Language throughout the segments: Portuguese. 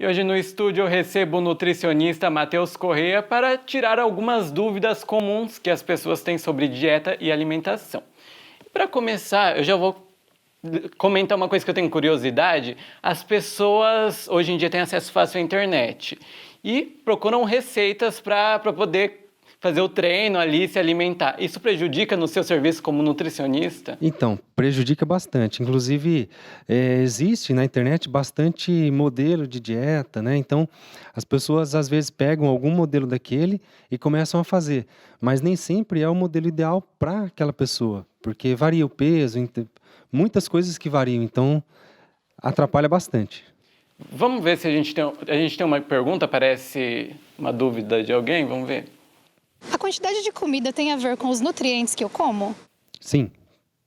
E hoje no estúdio eu recebo o nutricionista Matheus Corrêa para tirar algumas dúvidas comuns que as pessoas têm sobre dieta e alimentação. Para começar, eu já vou comentar uma coisa que eu tenho curiosidade. As pessoas hoje em dia têm acesso fácil à internet e procuram receitas para poder fazer o treino ali, se alimentar. Isso prejudica no seu serviço como nutricionista? Então, prejudica bastante. Inclusive, existe na internet bastante modelo de dieta, né? Então, as pessoas às vezes pegam algum modelo daquele e começam a fazer, mas nem sempre é o modelo ideal para aquela pessoa, porque varia o peso, muitas coisas que variam, então atrapalha bastante. Vamos ver se a gente tem uma pergunta, parece uma dúvida de alguém, vamos ver. A quantidade de comida tem a ver com os nutrientes que eu como? Sim,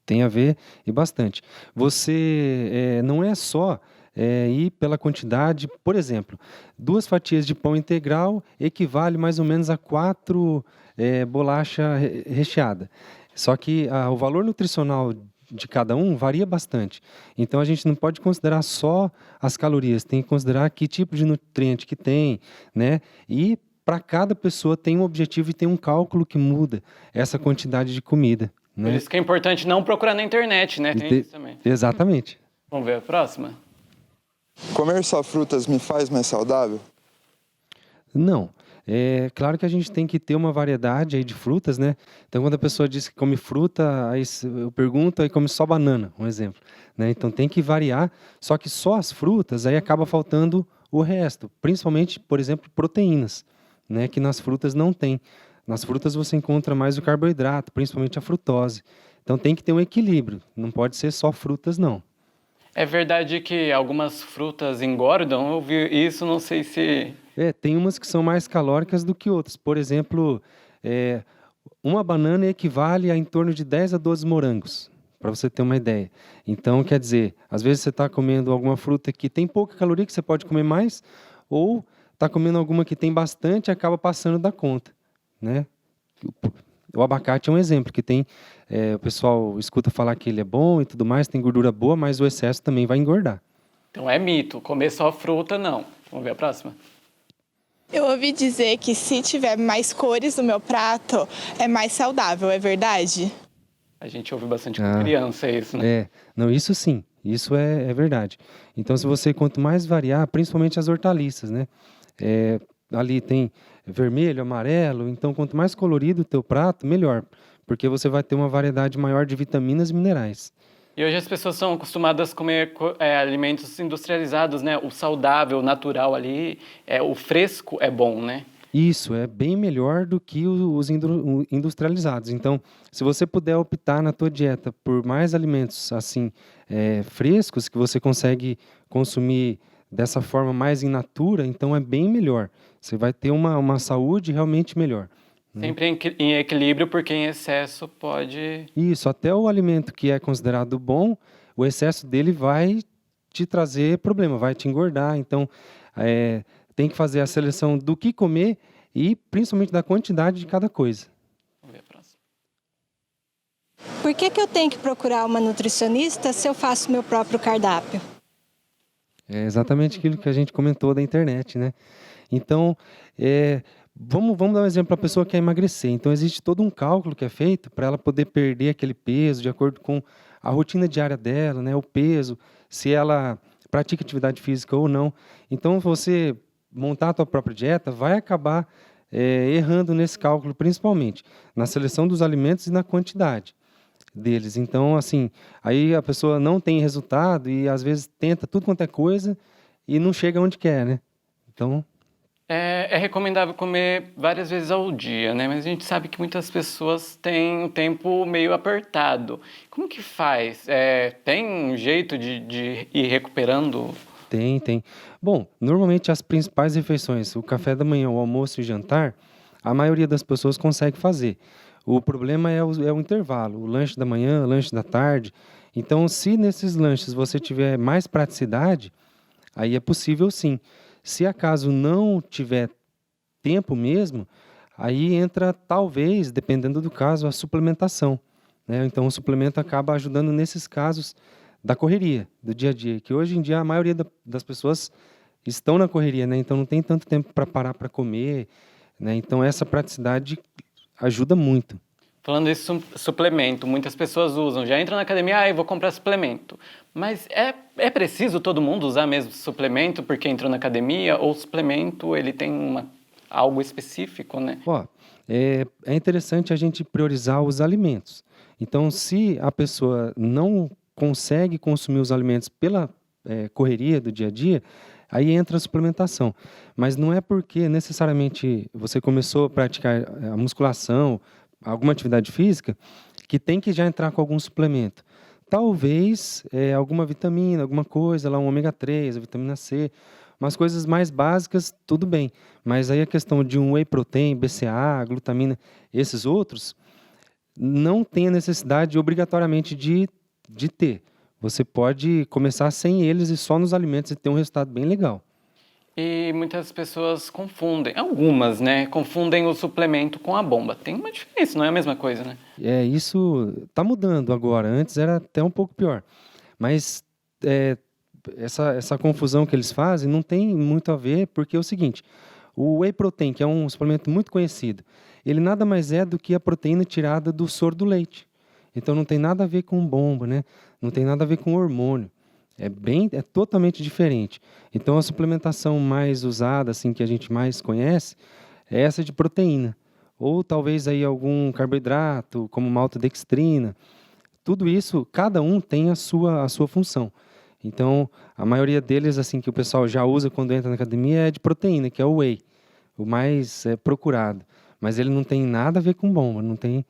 tem a ver e bastante. Você não é só ir pela quantidade, por exemplo, 2 fatias de pão integral equivale mais ou menos a 4 bolacha recheada. Só que o valor nutricional de cada um varia bastante. Então a gente não pode considerar só as calorias, tem que considerar que tipo de nutriente que tem, né? E para cada pessoa tem um objetivo e tem um cálculo que muda essa quantidade de comida, né? Por isso que é importante não procurar na internet, né? Tem isso também. Exatamente. Vamos ver a próxima? Comer só frutas me faz mais saudável? Não. É claro que a gente tem que ter uma variedade aí de frutas, né? Então, quando a pessoa diz que come fruta, aí eu pergunto, aí come só banana, um exemplo, né? Então, tem que variar, só que só as frutas, aí acaba faltando o resto, principalmente, por exemplo, proteínas, né? Que nas frutas não tem. Nas frutas você encontra mais o carboidrato, principalmente a frutose. Então, tem que ter um equilíbrio, não pode ser só frutas, não. É verdade que algumas frutas engordam? Eu ouvi isso, não sei se... Tem umas que são mais calóricas do que outras. Por exemplo, uma banana equivale a em torno de 10 a 12 morangos, para você ter uma ideia. Então, quer dizer, às vezes você está comendo alguma fruta que tem pouca caloria, que você pode comer mais, ou está comendo alguma que tem bastante e acaba passando da conta, né? O abacate é um exemplo, que tem, o pessoal escuta falar que ele é bom e tudo mais, tem gordura boa, mas o excesso também vai engordar. Então é mito, comer só fruta não. Vamos ver a próxima? Eu ouvi dizer que se tiver mais cores no meu prato, é mais saudável, é verdade? A gente ouve bastante com criança isso, né? Não, isso sim, isso é verdade. Então, se você quanto mais variar, principalmente as hortaliças, né? Ali tem vermelho, amarelo, então quanto mais colorido o teu prato, melhor, porque você vai ter uma variedade maior de vitaminas e minerais. E hoje as pessoas são acostumadas a comer alimentos industrializados, né? O saudável, o natural ali, o fresco é bom, né? Isso, é bem melhor do que os industrializados. Então, se você puder optar na tua dieta por mais alimentos assim frescos, que você consegue consumir dessa forma mais in natura, então é bem melhor. Você vai ter uma saúde realmente melhor. Sempre em equilíbrio, porque em excesso pode... Isso, até o alimento que é considerado bom, o excesso dele vai te trazer problema, vai te engordar. Então, tem que fazer a seleção do que comer e principalmente da quantidade de cada coisa. Vamos ver a próxima. Por que eu tenho que procurar uma nutricionista se eu faço meu próprio cardápio? É exatamente aquilo que a gente comentou da internet, né? Então, vamos dar um exemplo para a pessoa que quer emagrecer. Então, existe todo um cálculo que é feito para ela poder perder aquele peso de acordo com a rotina diária dela, né? O peso, se ela pratica atividade física ou não. Então, você montar a tua própria dieta vai acabar errando nesse cálculo, principalmente na seleção dos alimentos e na quantidade deles. Então, assim, aí a pessoa não tem resultado e às vezes tenta tudo quanto é coisa e não chega onde quer, né? Então... É recomendável comer várias vezes ao dia, né? Mas a gente sabe que muitas pessoas têm um tempo meio apertado. Como que faz? Tem um jeito de ir recuperando? Tem. Bom, normalmente as principais refeições, o café da manhã, o almoço e o jantar, a maioria das pessoas consegue fazer. O problema é o intervalo, o lanche da manhã, o lanche da tarde. Então, se nesses lanches você tiver mais praticidade, aí é possível sim. Se acaso não tiver tempo mesmo, aí entra talvez, dependendo do caso, a suplementação, né? Então o suplemento acaba ajudando nesses casos da correria, do dia a dia, que hoje em dia a maioria das pessoas estão na correria, né? Então não tem tanto tempo para parar para comer, né? Então essa praticidade ajuda muito. Falando isso, suplemento, muitas pessoas usam. Já entram na academia, eu vou comprar suplemento. Mas é preciso todo mundo usar mesmo suplemento porque entrou na academia? Ou o suplemento, ele tem algo específico, né? Ó, é interessante a gente priorizar os alimentos. Então, se a pessoa não consegue consumir os alimentos pela correria do dia a dia, aí entra a suplementação. Mas não é porque necessariamente você começou a praticar a musculação, alguma atividade física, que tem que já entrar com algum suplemento. Talvez alguma vitamina, alguma coisa, lá um ômega 3, a vitamina C, umas coisas mais básicas, tudo bem. Mas aí a questão de um whey protein, BCA, glutamina, esses outros, não tem a necessidade obrigatoriamente de ter. Você pode começar sem eles e só nos alimentos e ter um resultado bem legal. E muitas pessoas confundem, algumas, né? Confundem o suplemento com a bomba. Tem uma diferença, não é a mesma coisa, né? Isso está mudando agora. Antes era até um pouco pior. Mas essa confusão que eles fazem não tem muito a ver, porque é o seguinte, o whey protein, que é um suplemento muito conhecido, ele nada mais é do que a proteína tirada do soro do leite. Então não tem nada a ver com bomba, né? Não tem nada a ver com hormônio. É totalmente diferente. Então a suplementação mais usada, assim, que a gente mais conhece, é essa de proteína. Ou talvez aí algum carboidrato, como maltodextrina. Tudo isso, cada um tem a sua função. Então, a maioria deles, assim, que o pessoal já usa quando entra na academia é de proteína, que é o whey, o mais procurado. Mas ele não tem nada a ver com bomba, não tem,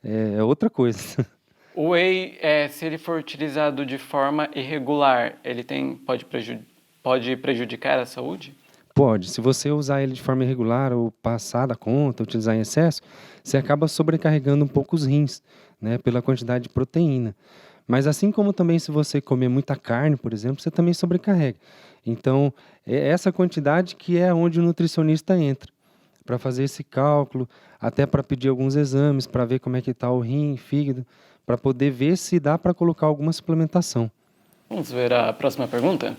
é outra coisa. O whey, se ele for utilizado de forma irregular, ele pode prejudicar a saúde? Pode. Se você usar ele de forma irregular ou passar da conta, utilizar em excesso, você acaba sobrecarregando um pouco os rins, né, pela quantidade de proteína. Mas assim como também se você comer muita carne, por exemplo, você também sobrecarrega. Então, é essa quantidade que é onde o nutricionista entra, para fazer esse cálculo, até para pedir alguns exames, para ver como é que está o rim, fígado, para poder ver se dá para colocar alguma suplementação. Vamos ver a próxima pergunta?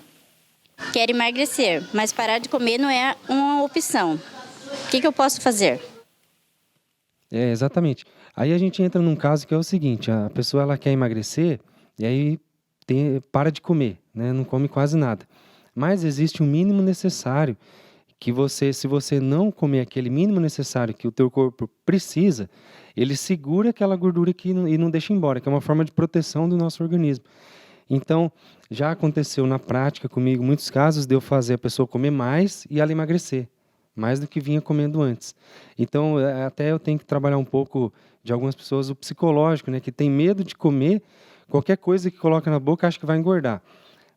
Quero emagrecer, mas parar de comer não é uma opção. O que eu posso fazer? Exatamente. Aí a gente entra num caso que é o seguinte, a pessoa ela quer emagrecer e aí para de comer, né? Não come quase nada. Mas existe um mínimo necessário que se você não comer aquele mínimo necessário que o teu corpo precisa, ele segura aquela gordura e não deixa embora, que é uma forma de proteção do nosso organismo. Então, já aconteceu na prática comigo muitos casos de eu fazer a pessoa comer mais e ela emagrecer, mais do que vinha comendo antes. Então, até eu tenho que trabalhar um pouco de algumas pessoas o psicológico, né, que tem medo de comer qualquer coisa que coloca na boca, acha que vai engordar.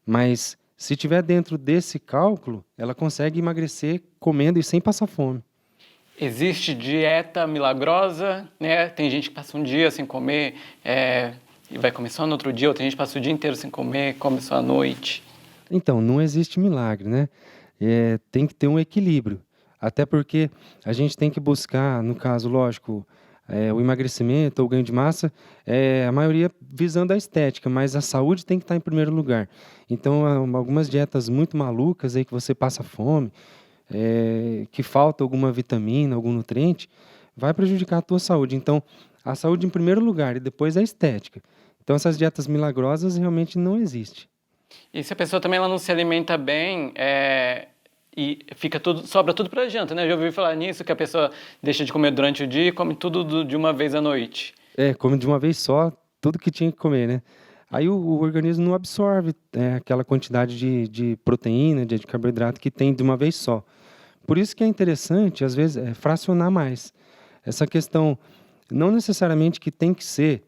Mas se tiver dentro desse cálculo, ela consegue emagrecer comendo e sem passar fome. Existe dieta milagrosa, né? Tem gente que passa um dia sem comer e vai comer só no outro dia, ou tem gente que passa o dia inteiro sem comer, come só à noite. Então, não existe milagre, né? Tem que ter um equilíbrio. Até porque a gente tem que buscar, no caso, lógico, o emagrecimento ou o ganho de massa, a maioria visando a estética, mas a saúde tem que estar em primeiro lugar. Então, algumas dietas muito malucas aí que você passa fome, que falta alguma vitamina, algum nutriente, vai prejudicar a tua saúde. Então, a saúde em primeiro lugar e depois a estética. Então, essas dietas milagrosas realmente não existem. E se a pessoa também ela não se alimenta bem, e sobra tudo para janta, né? Eu já ouvi falar nisso, que a pessoa deixa de comer durante o dia e come tudo de uma vez à noite. Come de uma vez só tudo que tinha que comer, né? Aí o organismo não absorve aquela quantidade de proteína, de carboidrato que tem de uma vez só. Por isso que é interessante, às vezes, fracionar mais. Essa questão, não necessariamente que tem que ser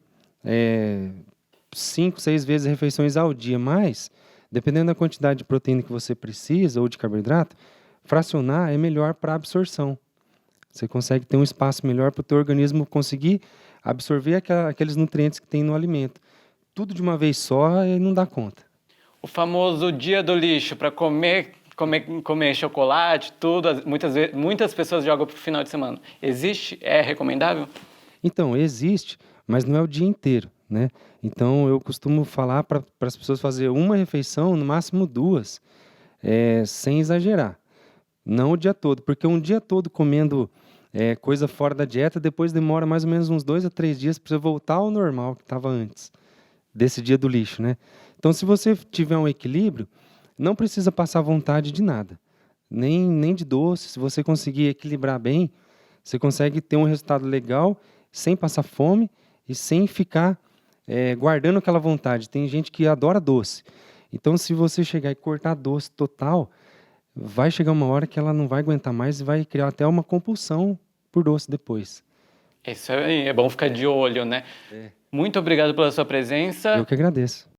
5, 6 vezes refeições ao dia, mas, dependendo da quantidade de proteína que você precisa ou de carboidrato, fracionar é melhor para a absorção. Você consegue ter um espaço melhor para o teu organismo conseguir absorver aqueles nutrientes que tem no alimento. Tudo de uma vez só não dá conta. O famoso dia do lixo para comer chocolate, tudo, muitas pessoas jogam para o final de semana. Existe? É recomendável? Então, existe, mas não é o dia inteiro, né? Então, eu costumo falar para as pessoas fazer uma refeição, no máximo 2. sem exagerar. Não o dia todo, porque um dia todo comendo coisa fora da dieta, depois demora mais ou menos uns 2 a 3 dias para você voltar ao normal que estava antes desse dia do lixo, né? Então, se você tiver um equilíbrio, não precisa passar vontade de nada, nem de doce. Se você conseguir equilibrar bem, você consegue ter um resultado legal, sem passar fome e sem ficar guardando aquela vontade. Tem gente que adora doce. Então, se você chegar e cortar doce total, vai chegar uma hora que ela não vai aguentar mais e vai criar até uma compulsão por doce depois. Isso aí, é bom ficar de olho, né? Muito obrigado pela sua presença. Eu que agradeço.